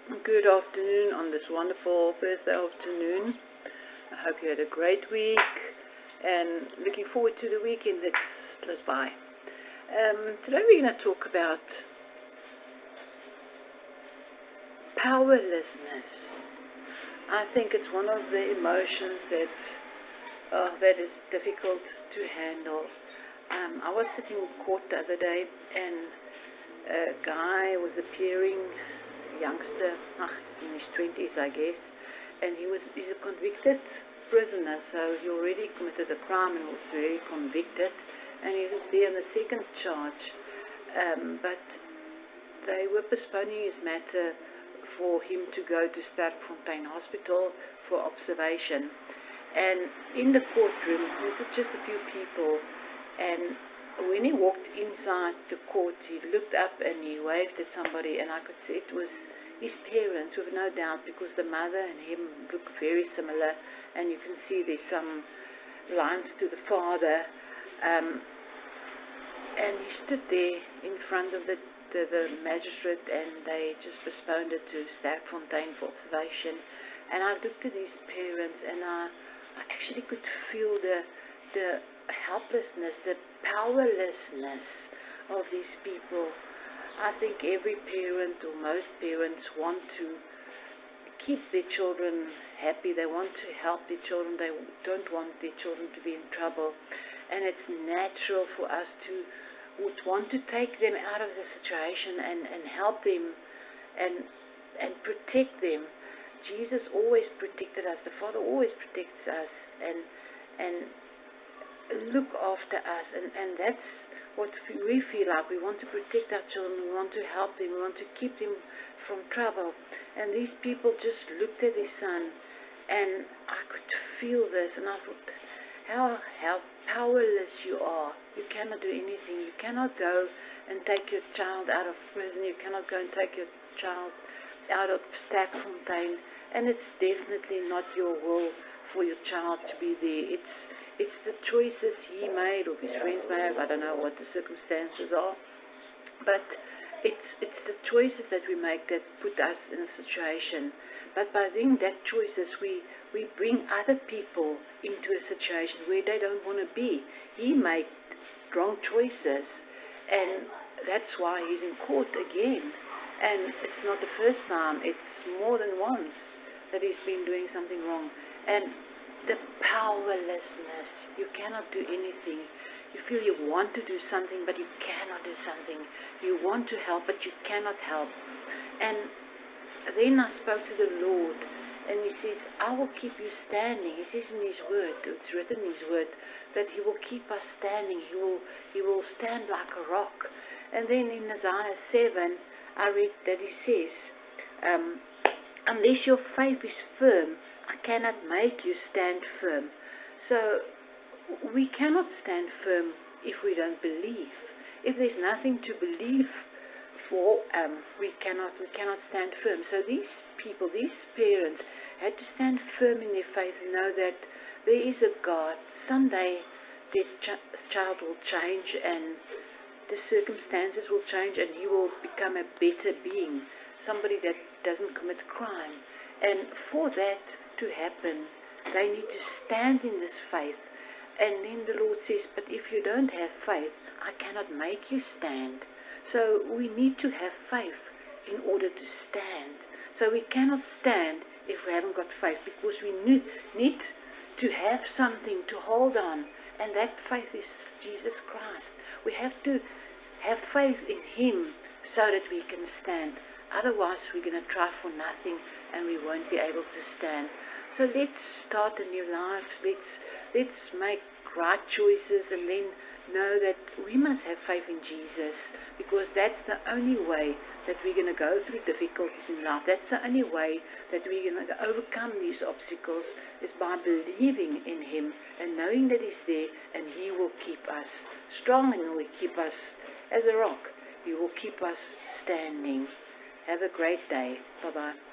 Good afternoon on this wonderful Thursday afternoon. I hope you had a great week and looking forward to the weekend that's close by. Today we're going to talk about powerlessness. I think it's one of the emotions that is difficult to handle. I was sitting in court the other day and a guy was appearing, youngster, in his 20s I guess, and he's a convicted prisoner, so he already committed a crime and was very convicted, and he was there on the second charge, but they were postponing his matter for him to go to Sterkfontein Hospital for observation. And in the courtroom there was just a few people, and when he walked inside the court, he looked up and he waved at somebody, and I could see it was his parents, with no doubt, because the mother and him look very similar, and you can see there's some lines to the father. And he stood there in front of the magistrate, and they just postponed it to Sterkfontein for observation. And I looked at his parents, and I actually could feel the helplessness, the powerlessness of these people. I think every parent, or most parents, want to keep their children happy. They want to help their children. They don't want their children to be in trouble. And it's natural for us to would want to take them out of the situation and help them and protect them. Jesus always protected us. The Father always protects us and look after us, and that's what we feel like. We want to protect our children, we want to help them, we want to keep them from trouble. And these people just looked at their son, and I could feel this, and I thought, how powerless you are. You cannot do anything. You cannot go and take your child out of prison. You cannot go and take your child out of Sterkfontein, and it's definitely not your will for your child to be there. It's the choices he made, or his friends made. I don't know what the circumstances are, but it's the choices that we make that put us in a situation. But by doing that choices, we bring other people into a situation where they don't want to be. He made wrong choices, and that's why he's in court again. And it's not the first time, it's more than once that he's been doing something wrong. And the powerlessness, you cannot do anything. You feel you want to do something, but you cannot do something. You want to help, but you cannot help. And then I spoke to the Lord, and he says, I will keep you standing. He says in his word, it's written in his word, that he will keep us standing. He will stand like a rock. And then in Isaiah 7, I read that he says, unless your faith is firm, I cannot make you stand firm. So we cannot stand firm if we don't believe. If there's nothing to believe for, we cannot stand firm. So these people, these parents, had to stand firm in their faith and know that there is a God. Someday their child will change, and the circumstances will change, and he will become a better being, somebody that doesn't commit crime. And for that to happen, they need to stand in this faith. And then the Lord says, but if you don't have faith, I cannot make you stand. So we need to have faith in order to stand. So we cannot stand if we haven't got faith, because we need to have something to hold on, and that faith is Jesus Christ. We have to have faith in him so that we can stand. Otherwise we're going to try for nothing, and we won't be able to stand. So let's start a new life. Let's make right choices, and then know that we must have faith in Jesus, because that's the only way that we're going to go through difficulties in life. That's the only way that we're going to overcome these obstacles, is by believing in him and knowing that he's there, and he will keep us strong, and he will keep us as a rock. He will keep us standing. Have a great day. Bye-bye.